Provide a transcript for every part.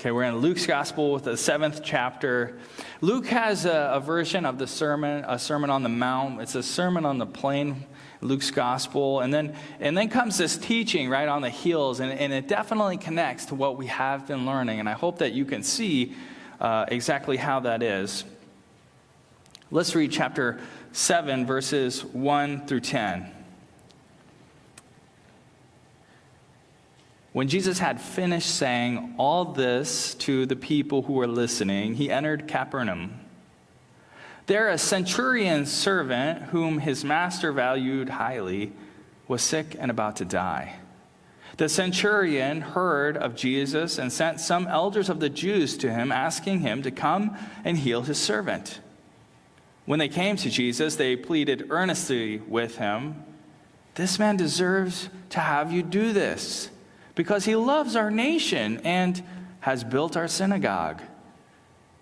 Okay, we're in Luke's Gospel with the 7th chapter. Luke has a version of the sermon, a Sermon on the Mount. It's a Sermon on the Plain, Luke's Gospel. And then comes this teaching right on the heels, and it definitely connects to what we have been learning. And I hope that you can see exactly how that is. Let's read chapter 7, verses 1 through 10. When Jesus had finished saying all this to the people who were listening, he entered Capernaum. There a centurion's servant, whom his master valued highly, was sick and about to die. The centurion heard of Jesus and sent some elders of the Jews to him, asking him to come and heal his servant. When they came to Jesus, they pleaded earnestly with him, "This man deserves to have you do this, because he loves our nation and has built our synagogue."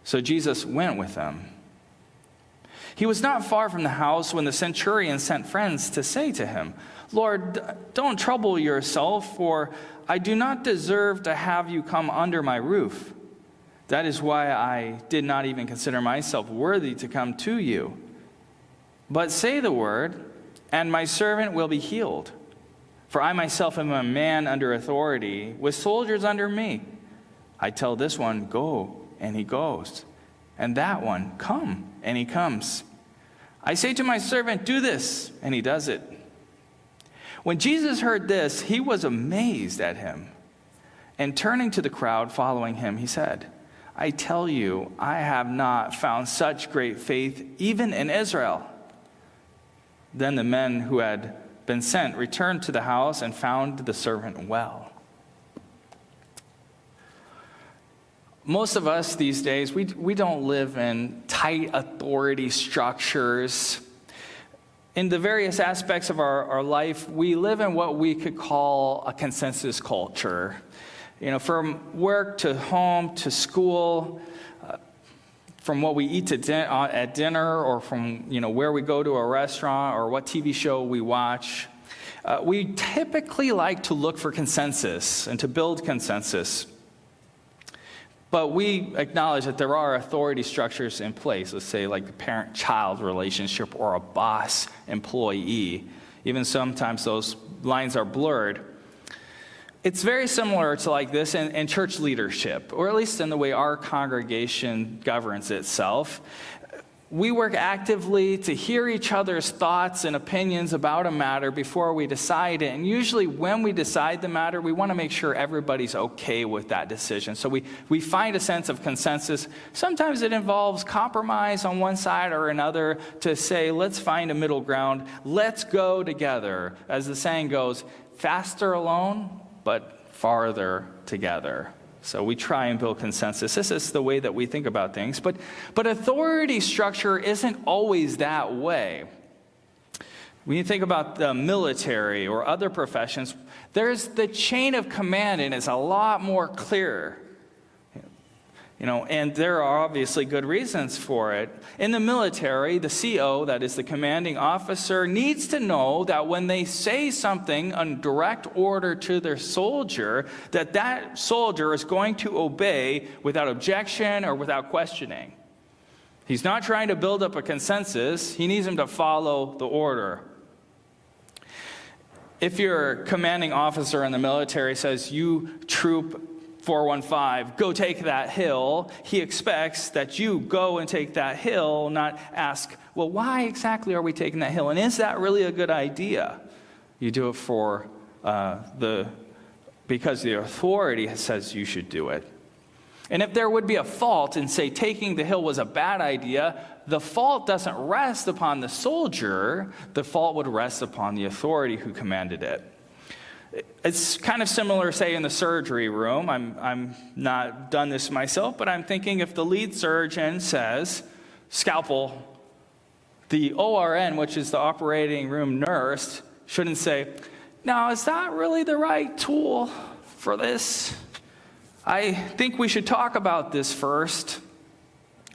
So Jesus went with them. He was not far from the house when the centurion sent friends to say to him, "Lord, don't trouble yourself, for I do not deserve to have you come under my roof. That is why I did not even consider myself worthy to come to you. But say the word, and my servant will be healed. For I myself am a man under authority, with soldiers under me. I tell this one, 'Go,' and he goes. And that one, 'Come,' and he comes. I say to my servant, 'Do this,' and he does it." When Jesus heard this, he was amazed at him. And turning to the crowd following him, he said, "I tell you, I have not found such great faith even in Israel." Then the men who had been sent returned to the house and found the servant well. Most of us these days, we don't live in tight authority structures. In the various aspects of our life, we live in what we could call a consensus culture. You know, from work to home to school, from what we eat at dinner, or from where we go to a restaurant, or what TV show we watch. We typically like to look for consensus and to build consensus. But we acknowledge that there are authority structures in place, let's say like the parent-child relationship or a boss-employee. Even sometimes those lines are blurred. It's very similar to like this in church leadership, or at least in the way our congregation governs itself. We work actively to hear each other's thoughts and opinions about a matter before we decide it. And usually when we decide the matter, we want to make sure everybody's okay with that decision. So we find a sense of consensus. Sometimes it involves compromise on one side or another to say, let's find a middle ground. Let's go together. As the saying goes, faster alone, but farther together. So we try and build consensus. This is the way that we think about things. But authority structure isn't always that way. When you think about the military or other professions, there's the chain of command, and it's a lot more clear. And there are obviously good reasons for it. In the military, the CO, that is the commanding officer, needs to know that when they say something on direct order to their soldier, that soldier is going to obey without objection or without questioning. He's not trying to build up a consensus. He needs him to follow the order. If your commanding officer in the military says, "You troop 415, go take that hill," he expects that you go and take that hill, not ask, "Well, why exactly are we taking that hill? And is that really a good idea?" You do it because the authority says you should do it. And if there would be a fault in, say, taking the hill was a bad idea, the fault doesn't rest upon the soldier. The fault would rest upon the authority who commanded it. It's kind of similar, say, in the surgery room. I'm not done this myself, but I'm thinking if the lead surgeon says, "Scalpel," the ORN, which is the operating room nurse, shouldn't say, "Now, is that really the right tool for this? I think we should talk about this first."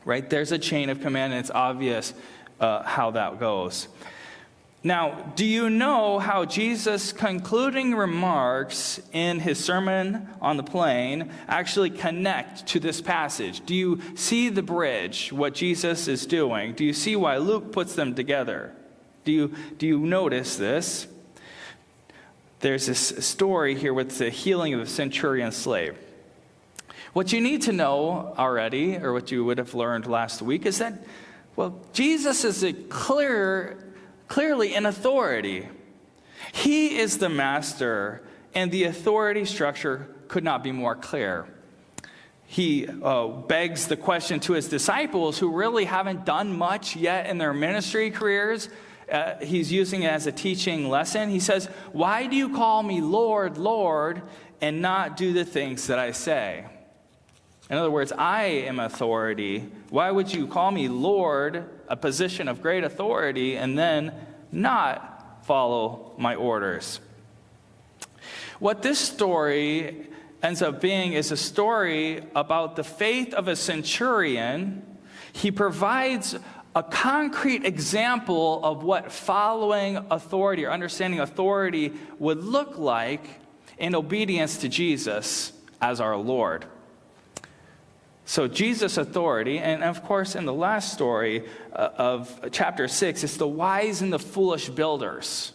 Right? There's a chain of command, and it's obvious how that goes. Now, do you know how Jesus' concluding remarks in his Sermon on the Plain actually connect to this passage? Do you see the bridge, what Jesus is doing? Do you see why Luke puts them together? Do you notice this? There's this story here with the healing of a centurion slave. What you need to know already, or what you would have learned last week, is that, well, Jesus is clearly in authority. He is the master, and the authority structure could not be more clear. He begs the question to his disciples who really haven't done much yet in their ministry careers. He's using it as a teaching lesson. He says, "Why do you call me Lord, Lord, and not do the things that I say?" In other words, I am authority. Why would you call me Lord, a position of great authority, and then not follow my orders? What this story ends up being is a story about the faith of a centurion. He provides a concrete example of what following authority or understanding authority would look like in obedience to Jesus as our Lord. So Jesus' authority, and of course in the last story of chapter 6, it's the wise and the foolish builders.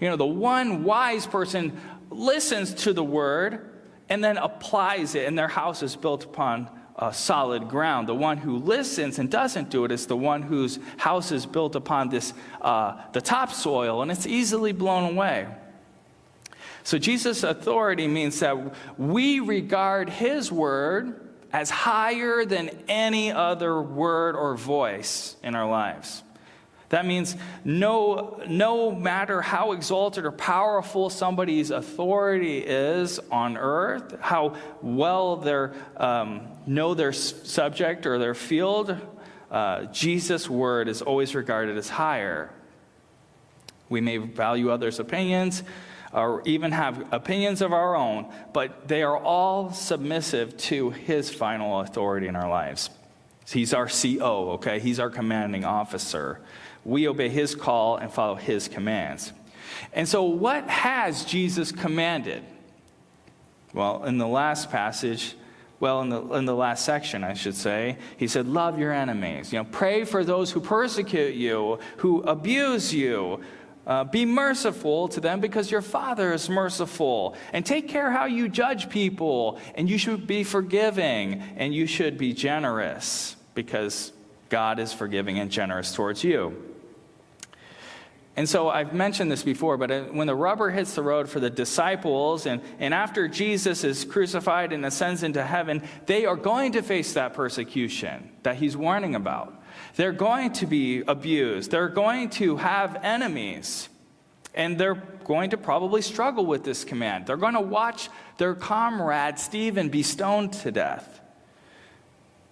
You know, the one wise person listens to the word and then applies it, and their house is built upon solid ground. The one who listens and doesn't do it is the one whose house is built upon the topsoil, and it's easily blown away. So Jesus' authority means that we regard his word as higher than any other word or voice in our lives. That means no matter how exalted or powerful somebody's authority is on earth, how well they know their subject or their field, Jesus' word is always regarded as higher. We may value others' opinions, or even have opinions of our own, but they are all submissive to his final authority in our lives. He's our CO, okay? He's our commanding officer. We obey his call and follow his commands. And so what has Jesus commanded? Well, in the last passage, in the last section, I should say, he said, love your enemies. Pray for those who persecute you, who abuse you. Be merciful to them because your Father is merciful. And take care how you judge people. And you should be forgiving. And you should be generous because God is forgiving and generous towards you. And so I've mentioned this before, but when the rubber hits the road for the disciples, and after Jesus is crucified and ascends into heaven, they are going to face that persecution that he's warning about. They're going to be abused. They're going to have enemies. And they're going to probably struggle with this command. They're going to watch their comrade Stephen be stoned to death.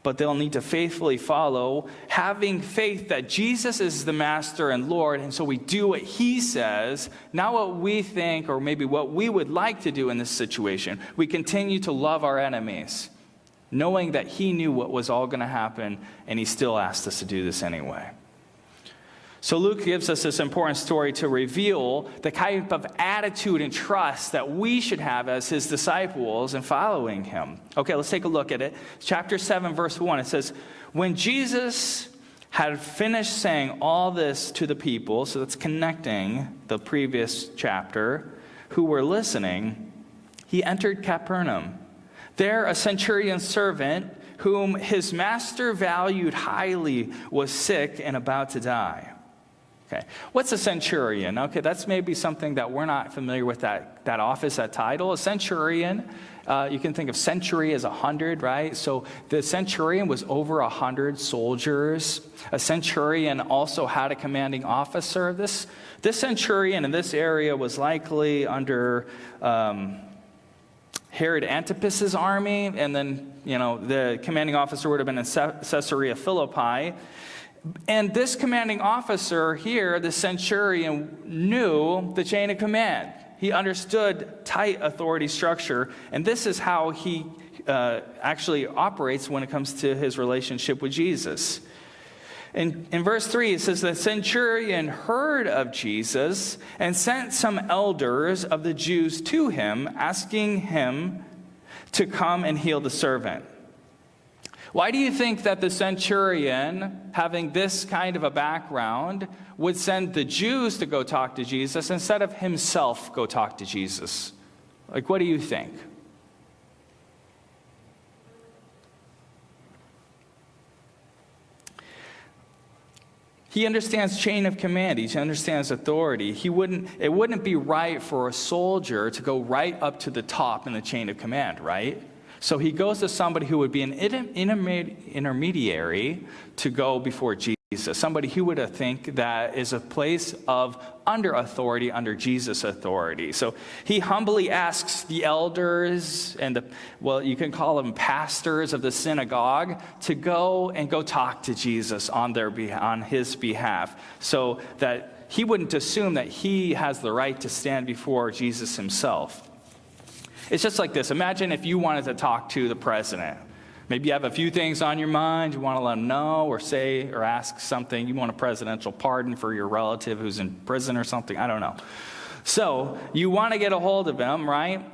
But they'll need to faithfully follow, having faith that Jesus is the Master and Lord, and so we do what he says, not what we think or maybe what we would like to do in this situation. We continue to love our enemies, knowing that he knew what was all going to happen, and he still asked us to do this anyway. So Luke gives us this important story to reveal the type of attitude and trust that we should have as his disciples in following him. Okay, let's take a look at it. Chapter 7, verse 1, it says, when Jesus had finished saying all this to the people, so that's connecting the previous chapter, who were listening, he entered Capernaum. There a centurion servant, whom his master valued highly, was sick and about to die. Okay, what's a centurion? Okay, that's maybe something that we're not familiar with, that office, that title. A centurion, you can think of century as 100, right? So the centurion was over 100 soldiers. A centurion also had a commanding officer. This centurion in this area was likely under Herod Antipas's army, and then, the commanding officer would have been in Caesarea Philippi. And this commanding officer here, the centurion, knew the chain of command. He understood tight authority structure, and this is how he actually operates when it comes to his relationship with Jesus. In verse 3, it says, the centurion heard of Jesus and sent some elders of the Jews to him, asking him to come and heal the servant. Why do you think that the centurion, having this kind of a background, would send the Jews to go talk to Jesus instead of himself go talk to Jesus? Like, what do you think? He understands chain of command. He understands authority. It wouldn't be right for a soldier to go right up to the top in the chain of command, right? So he goes to somebody who would be an intermediary to go before Jesus. Somebody who would think that is a place of under authority, under Jesus' authority. So he humbly asks the elders and you can call them pastors of the synagogue to go talk to Jesus on his behalf, so that he wouldn't assume that he has the right to stand before Jesus himself. It's just like this. Imagine if you wanted to talk to the president. Maybe you have a few things on your mind. You want to let him know or say or ask something. You want a presidential pardon for your relative who's in prison or something. I don't know. So you want to get a hold of him, right?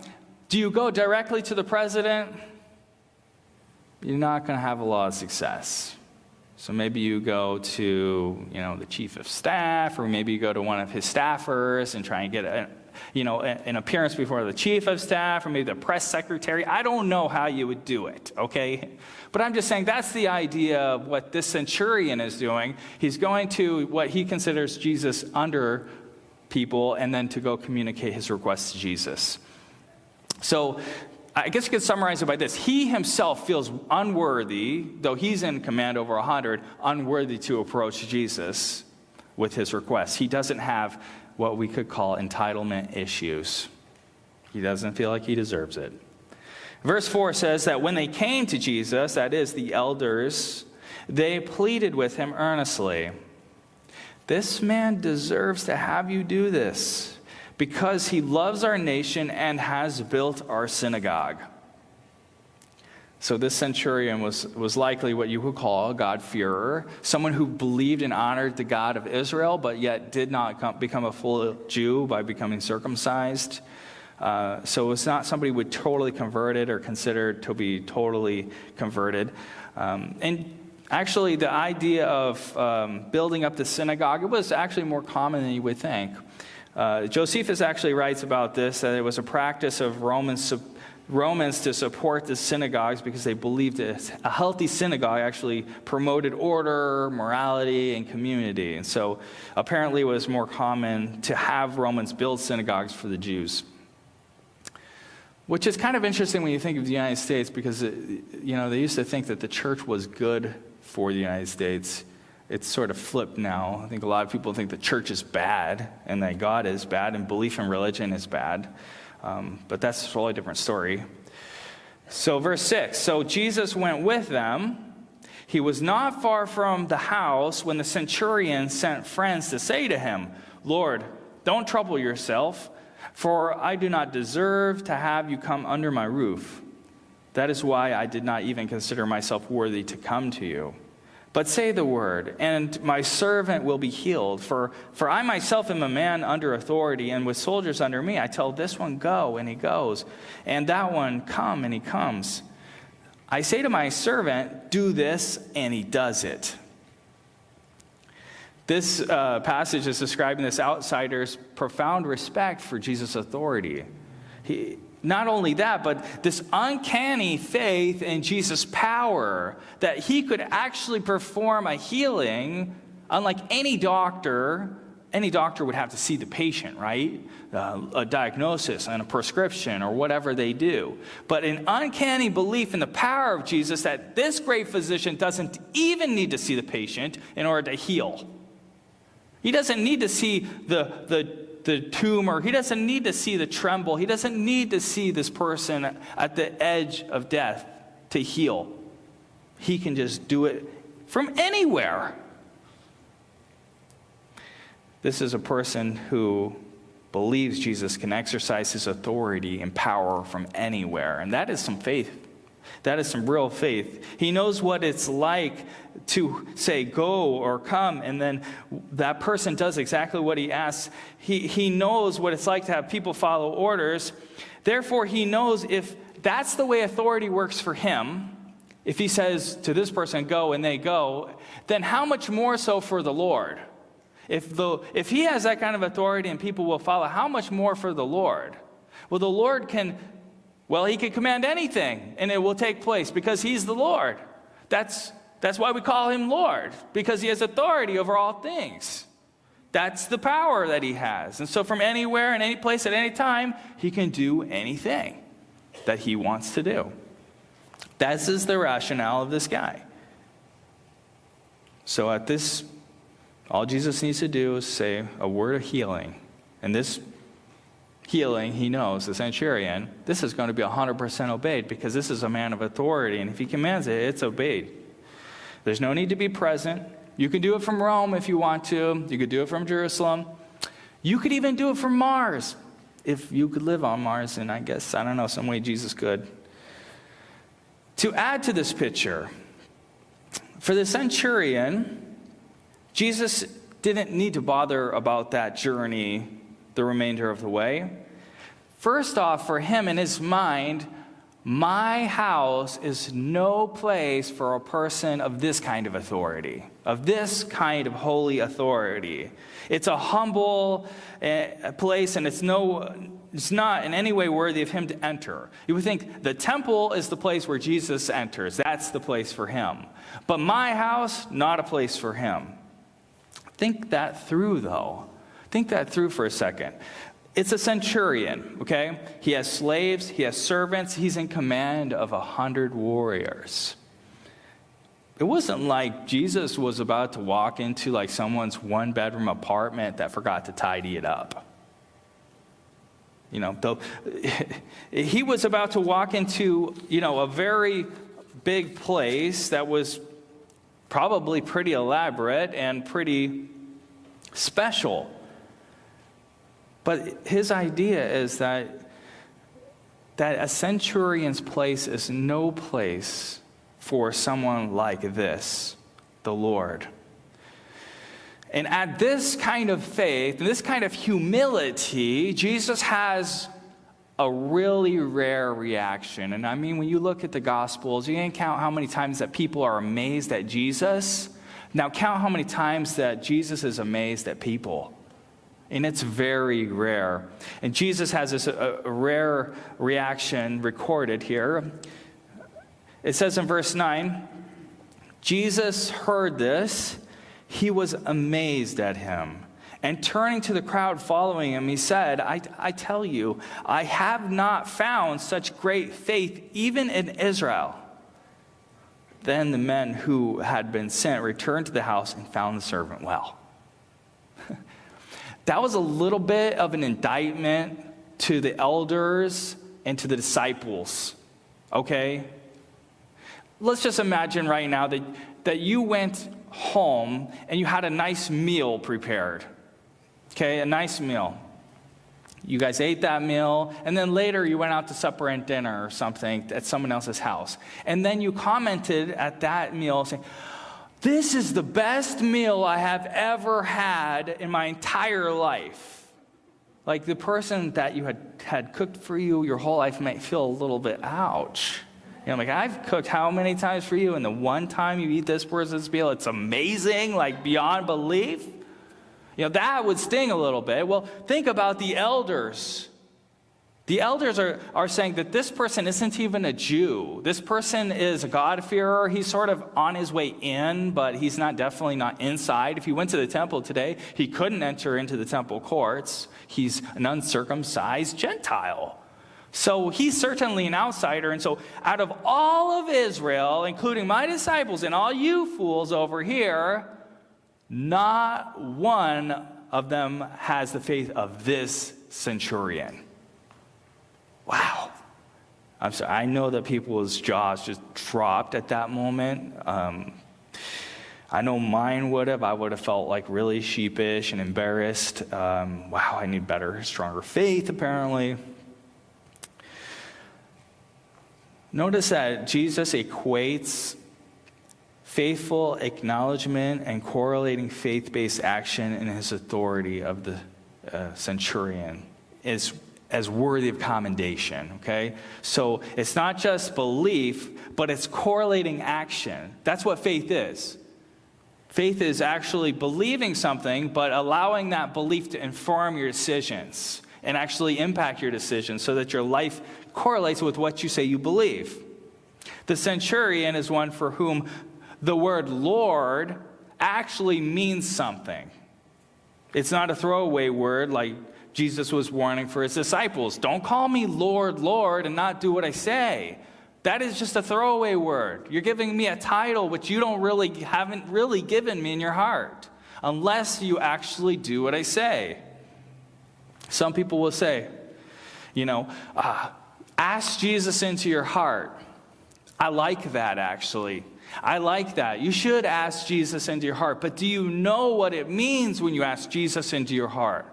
Do you go directly to the president? You're not going to have a lot of success. So maybe you go to, the chief of staff, or maybe you go to one of his staffers and try and get an appearance before the chief of staff, or maybe the press secretary. I don't know how you would do it, okay? But I'm just saying that's the idea of what this centurion is doing. He's going to what he considers Jesus under people, and then to go communicate his request to Jesus. So I guess you could summarize it by this. He himself feels unworthy, though he's in command over 100, unworthy to approach Jesus with his request. He doesn't have what we could call entitlement issues. He doesn't feel like he deserves it. Verse 4 says that when they came to Jesus, that is, the elders, they pleaded with him earnestly. This man deserves to have you do this, because he loves our nation and has built our synagogue. So this centurion was likely what you would call a God-fearer, someone who believed and honored the God of Israel, but yet did not become a full Jew by becoming circumcised. So it was not somebody who would totally converted or considered to be totally converted. And actually, the idea of building up the synagogue, it was actually more common than you would think. Josephus actually writes about this, that it was a practice of Romans to support the synagogues because they believed that a healthy synagogue actually promoted order, morality, and community. And so apparently it was more common to have Romans build synagogues for the Jews. Which is kind of interesting when you think of the United States, because they used to think that the church was good for the United States. It's sort of flipped now. I think a lot of people think the church is bad and that God is bad and belief in religion is bad. But that's a totally different story. So verse 6, so Jesus went with them. He was not far from the house when the centurion sent friends to say to him, Lord, don't trouble yourself, for I do not deserve to have you come under my roof. That is why I did not even consider myself worthy to come to you. But say the word, and my servant will be healed. For I myself am a man under authority, and with soldiers under me. I tell this one, go, and he goes. And that one, come, and he comes. I say to my servant, do this, and he does it. This passage is describing this outsider's profound respect for Jesus' authority. Not only that, but this uncanny faith in Jesus' power, that he could actually perform a healing, unlike any doctor would have to see the patient, right? A diagnosis and a prescription or whatever they do. But an uncanny belief in the power of Jesus, that this great physician doesn't even need to see the patient in order to heal. He doesn't need to see the tumor. He doesn't need to see the tremble. He doesn't need to see this person at the edge of death to heal. He can just do it from anywhere. This is a person who believes Jesus can exercise his authority and power from anywhere. And that is some faith. That is some real faith. He knows what it's like to say go or come, and then that person does exactly what he asks. He knows what it's like to have people follow orders. Therefore, he knows if that's the way authority works for him, if he says to this person, go, and they go, then how much more so for the Lord? If he has that kind of authority and people will follow, how much more for the Lord? Well, the Lord he can command anything, and it will take place because he's the Lord. That's why we call him Lord, because he has authority over all things. That's the power that he has. And so from anywhere and any place at any time, he can do anything that he wants to do. That is the rationale of this guy. So at this, all Jesus needs to do is say a word of healing. And this healing, he knows, the centurion, this is going to be 100% obeyed because this is a man of authority. And if he commands it, it's obeyed. There's no need to be present. You can do it from Rome if you want to. You could do it from Jerusalem. You could even do it from Mars if you could live on Mars. And I guess, I don't know, some way Jesus could. To add to this picture, for the centurion, Jesus didn't need to bother about that journey the remainder of the way. First off, for him in his mind, my house is no place for a person of this kind of authority, of this kind of holy authority. It's a humble place, and it's not in any way worthy of him to enter. You would think the temple is the place where Jesus enters. That's the place for him. But my house, not a place for him. Think that through, though. Think that through for a second. It's a centurion, okay? He has slaves, he has servants, he's in command of 100 warriors. It wasn't like Jesus was about to walk into like someone's one-bedroom apartment that forgot to tidy it up. He was about to walk into, a very big place that was probably pretty elaborate and pretty special. But his idea is that a centurion's place is no place for someone like this, the Lord. And at this kind of faith, this kind of humility, Jesus has a really rare reaction. And I mean, when you look at the Gospels, you can count how many times that people are amazed at Jesus. Now count how many times that Jesus is amazed at people. And it's very rare. And Jesus has this a rare reaction recorded here. It says in verse 9, Jesus heard this. He was amazed at him. And turning to the crowd following him, he said, I tell you, I have not found such great faith even in Israel. Then the men who had been sent returned to the house and found the servant well. That was a little bit of an indictment to the elders and to the disciples, okay? Let's just imagine right now that you went home and you had a nice meal prepared, okay, a nice meal. You guys ate that meal, and then later you went out to supper and dinner or something at someone else's house. And then you commented at that meal saying, this is the best meal I have ever had in my entire life. Like the person that you had cooked for you your whole life might feel a little bit, ouch. Like I've cooked how many times for you, and the one time you eat this person's meal, it's amazing, like beyond belief. That would sting a little bit. Well, think about the elders. The elders are saying that this person isn't even a Jew. This person is a God-fearer. He's sort of on his way in, but he's definitely not inside. If he went to the temple today, he couldn't enter into the temple courts. He's an uncircumcised Gentile. So he's certainly an outsider. And so out of all of Israel, including my disciples and all you fools over here, not one of them has the faith of this centurion. Wow. I'm sorry. I know that people's jaws just dropped at that moment. I know mine would have. I would have felt like really sheepish and embarrassed. Wow, I need better, stronger faith, apparently. Notice that Jesus equates faithful acknowledgement and correlating faith-based action in his authority of the centurion as worthy of commendation, okay? So it's not just belief, but it's correlating action. That's what faith is. Faith is actually believing something, but allowing that belief to inform your decisions and actually impact your decisions so that your life correlates with what you say you believe. The centurion is one for whom the word Lord actually means something. It's not a throwaway word like Jesus was warning for his disciples. Don't call me Lord, Lord, and not do what I say. That is just a throwaway word. You're giving me a title which you haven't really given me in your heart, unless you actually do what I say. Some people will say, ask Jesus into your heart. I like that, actually. I like that. You should ask Jesus into your heart. But do you know what it means when you ask Jesus into your heart?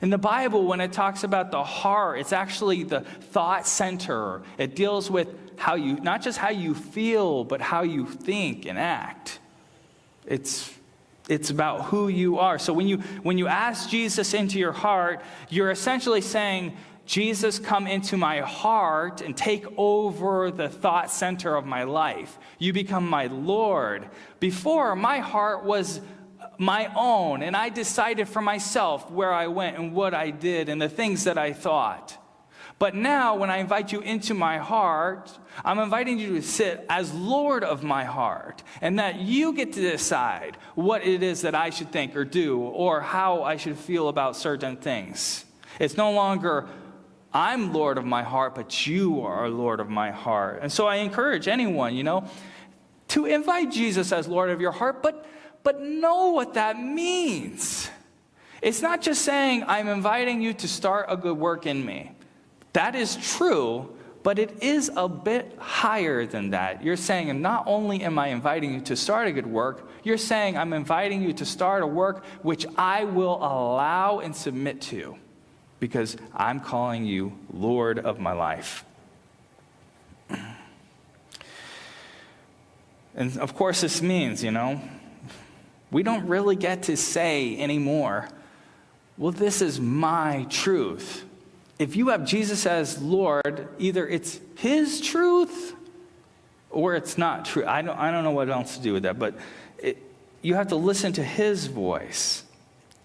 In the Bible, when it talks about the heart, it's actually the thought center. It deals with how you, not just how you feel, but how you think and act. It's about who you are. So when you ask Jesus into your heart, you're essentially saying, Jesus, come into my heart and take over the thought center of my life. You become my Lord. Before, my heart was my own, and I decided for myself where I went and what I did and the things that I thought. But now, when I invite you into my heart, I'm inviting you to sit as Lord of my heart, and that you get to decide what it is that I should think or do, or how I should feel about certain things. It's no longer, I'm Lord of my heart, but you are Lord of my heart. And so I encourage anyone, to invite Jesus as Lord of your heart, but know what that means. It's not just saying, I'm inviting you to start a good work in me. That is true, but it is a bit higher than that. You're saying, not only am I inviting you to start a good work, you're saying, I'm inviting you to start a work which I will allow and submit to, because I'm calling you Lord of my life. And of course, this means, we don't really get to say anymore, well, this is my truth. If you have Jesus as Lord, either it's his truth or it's not true. I don't know what else to do with that, but you have to listen to his voice.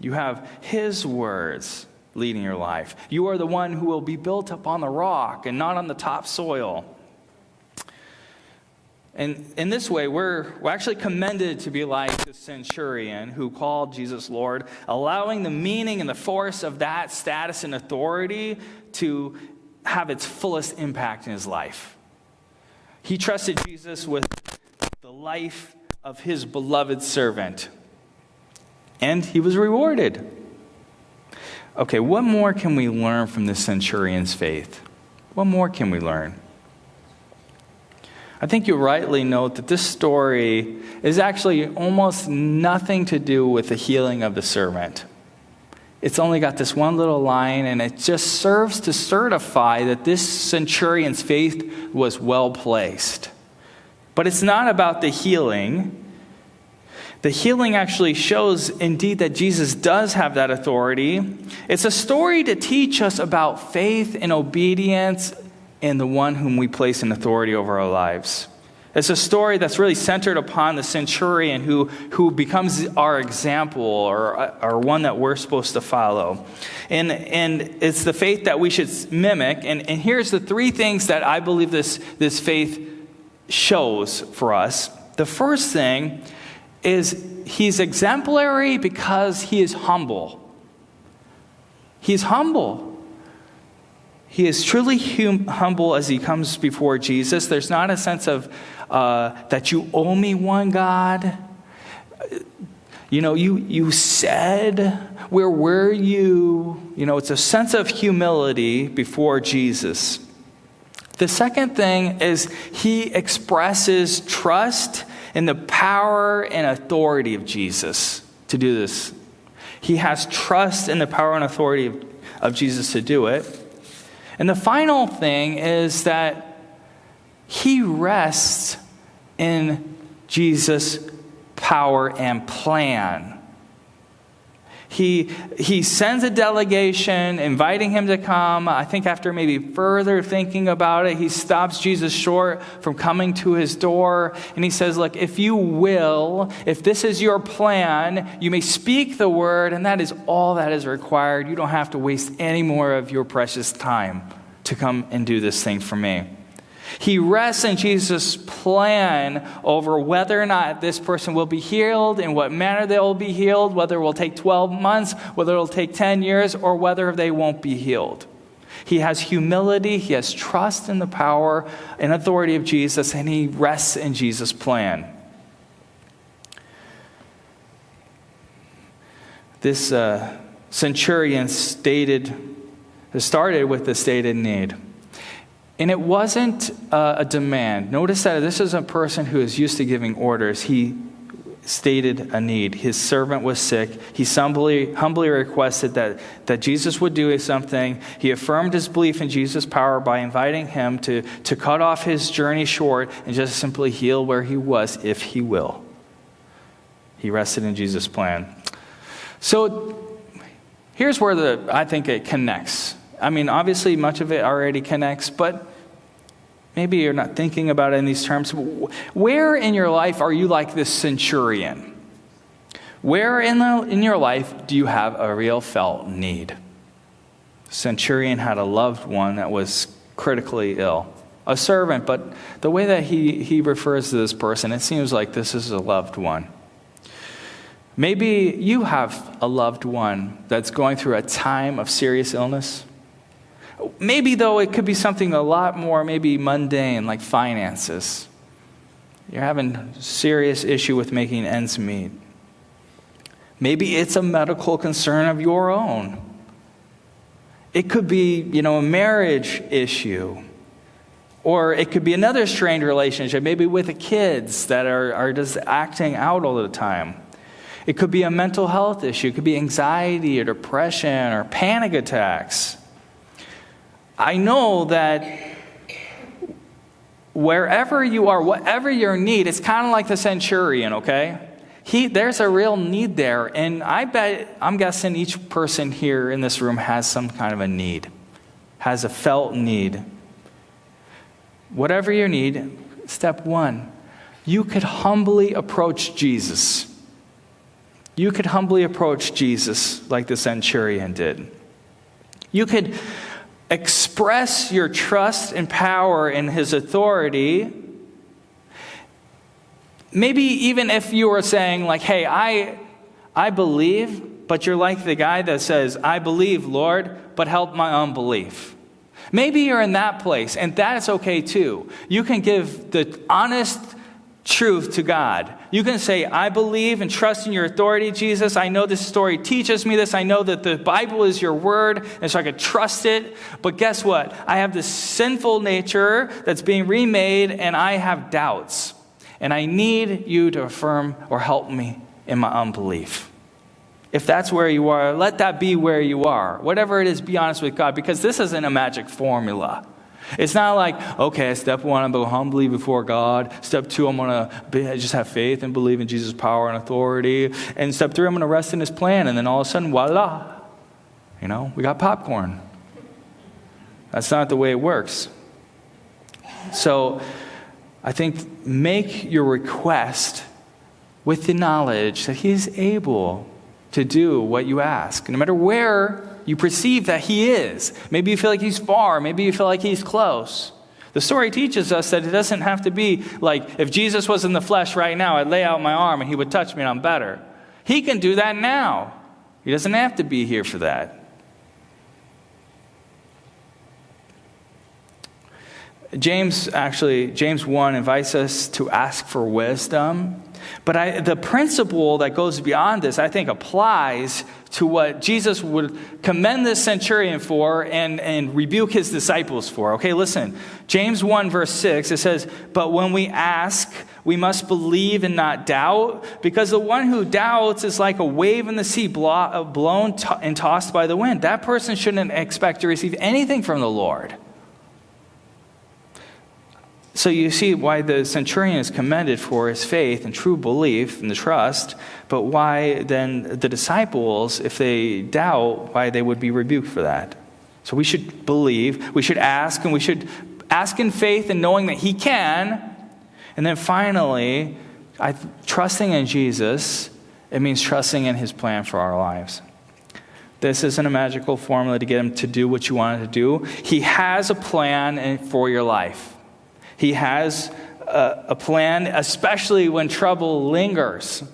You have his words leading your life. You are the one who will be built up on the rock and not on the topsoil. And in this way, we're actually commended to be like the centurion who called Jesus Lord, allowing the meaning and the force of that status and authority to have its fullest impact in his life. He trusted Jesus with the life of his beloved servant, and he was rewarded. Okay, what more can we learn from the centurion's faith? What more can we learn? I think you rightly note that this story is actually almost nothing to do with the healing of the servant. It's only got this one little line, and it just serves to certify that this centurion's faith was well placed. But it's not about the healing. The healing actually shows indeed that Jesus does have that authority. It's a story to teach us about faith and obedience in the one whom we place in authority over our lives. It's a story that's really centered upon the centurion who becomes our example or one that we're supposed to follow. And it's the faith that we should mimic. And here's the three things that I believe this faith shows for us. The first thing is he's exemplary because he is humble. He's humble. He is truly humble as he comes before Jesus. There's not a sense of that you owe me one, God. You said, where were you? It's a sense of humility before Jesus. The second thing is he expresses trust in the power and authority of Jesus to do this. He has trust in the power and authority of Jesus to do it. And the final thing is that he rests in Jesus' power and plan. He sends a delegation inviting him to come. I think after maybe further thinking about it, he stops Jesus short from coming to his door. And he says, look, if you will, if this is your plan, you may speak the word, and that is all that is required. You don't have to waste any more of your precious time to come and do this thing for me. He rests in Jesus' plan over whether or not this person will be healed, in what manner they will be healed, whether it will take 12 months, whether it will take 10 years, or whether they won't be healed. He has humility, he has trust in the power and authority of Jesus, and he rests in Jesus' plan. This centurion started with the stated need. And it wasn't a demand. Notice that this is a person who is used to giving orders. He stated a need. His servant was sick. He humbly requested that Jesus would do something. He affirmed his belief in Jesus' power by inviting him to cut off his journey short and just simply heal where he was, if he will. He rested in Jesus' plan. So here's where I think it connects. I mean, obviously, much of it already connects, but maybe you're not thinking about it in these terms. Where in your life are you like this centurion? Where in your life do you have a real felt need? The centurion had a loved one that was critically ill, a servant, but the way that he refers to this person, it seems like this is a loved one. Maybe you have a loved one that's going through a time of serious illness. Maybe, though, it could be something a lot more maybe mundane, like finances. You're having a serious issue with making ends meet. Maybe it's a medical concern of your own. It could be, a marriage issue. Or it could be another strained relationship, maybe with the kids that are just acting out all the time. It could be a mental health issue. It could be anxiety or depression or panic attacks. I know that wherever you are, whatever your need, it's kind of like the centurion, okay? There's a real need there, and I'm guessing each person here in this room has some kind of a need, has a felt need. Whatever your need, step one, you could humbly approach Jesus. You could humbly approach Jesus like the centurion did. You could express your trust and power in his authority. Maybe even if you were saying like, hey, I believe, but you're like the guy that says, I believe, Lord, but help my unbelief. Maybe you're in that place, and that is okay too. You can give the honest truth to God. You can say, I believe and trust in your authority, Jesus. I know this story teaches me this. I know that the Bible is your word, and so I could trust it. But guess what? I have this sinful nature that's being remade, and I have doubts. And I need you to affirm or help me in my unbelief. If that's where you are, let that be where you are. Whatever it is, be honest with God, because this isn't a magic formula. It's not like, okay, step one, I'm going to go humbly before God. Step two, I'm going to just have faith and believe in Jesus' power and authority. And step three, I'm going to rest in his plan. And then all of a sudden, voila, we got popcorn. That's not the way it works. So I think make your request with the knowledge that he is able to do what you ask. No matter where you perceive that he is. Maybe you feel like he's far. Maybe you feel like he's close. The story teaches us that it doesn't have to be like, if Jesus was in the flesh right now, I'd lay out my arm and he would touch me and I'm better. He can do that now. He doesn't have to be here for that. James 1 invites us to ask for wisdom. But the principle that goes beyond this, I think, applies to what Jesus would commend this centurion for and rebuke his disciples for. Okay, listen. James 1 verse 6, it says, but when we ask, we must believe and not doubt, because the one who doubts is like a wave in the sea blown and tossed by the wind. That person shouldn't expect to receive anything from the Lord. So you see why the centurion is commended for his faith and true belief and the trust, but why then the disciples, if they doubt, why they would be rebuked for that. So we should believe, we should ask, and we should ask in faith and knowing that he can. And then finally, trusting in Jesus, it means trusting in his plan for our lives. This isn't a magical formula to get him to do what you want him to do. He has a plan for your life. He has a plan, especially when trouble lingers.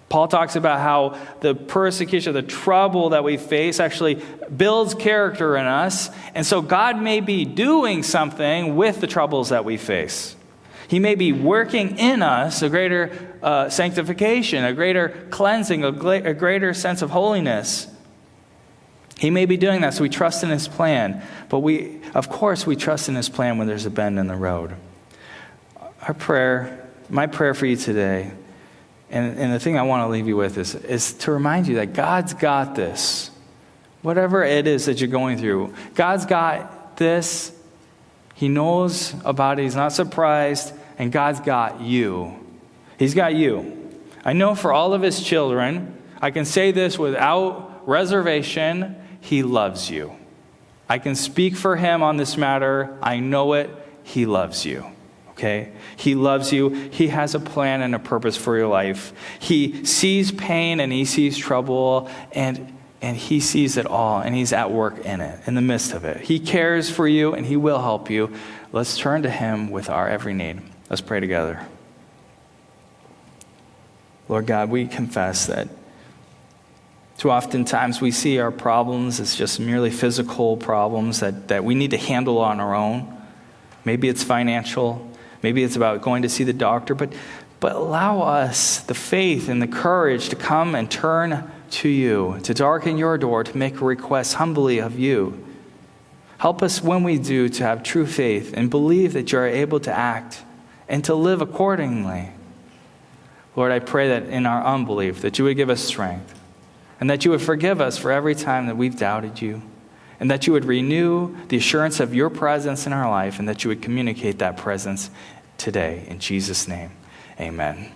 Paul talks about how the persecution, the trouble that we face actually builds character in us. And so God may be doing something with the troubles that we face. He may be working in us a greater sanctification, a greater cleansing, a greater sense of holiness. He may be doing that, so we trust in his plan. But of course, we trust in his plan when there's a bend in the road. My prayer for you today, and the thing I want to leave you with is to remind you that God's got this. Whatever it is that you're going through, God's got this. He knows about it. He's not surprised. And God's got you. He's got you. I know for all of his children, I can say this without reservation, he loves you. I can speak for him on this matter. I know it. He loves you. Okay? He loves you. He has a plan and a purpose for your life. He sees pain and he sees trouble and he sees it all and he's at work in it, in the midst of it. He cares for you and he will help you. Let's turn to him with our every need. Let's pray together. Lord God, we confess that too often times we see our problems as just merely physical problems that we need to handle on our own. Maybe it's financial. Maybe it's about going to see the doctor. But allow us the faith and the courage to come and turn to you, to darken your door, to make a request humbly of you. Help us when we do to have true faith and believe that you are able to act and to live accordingly. Lord, I pray that in our unbelief that you would give us strength and that you would forgive us for every time that we've doubted you and that you would renew the assurance of your presence in our life and that you would communicate that presence today. In Jesus' name, amen.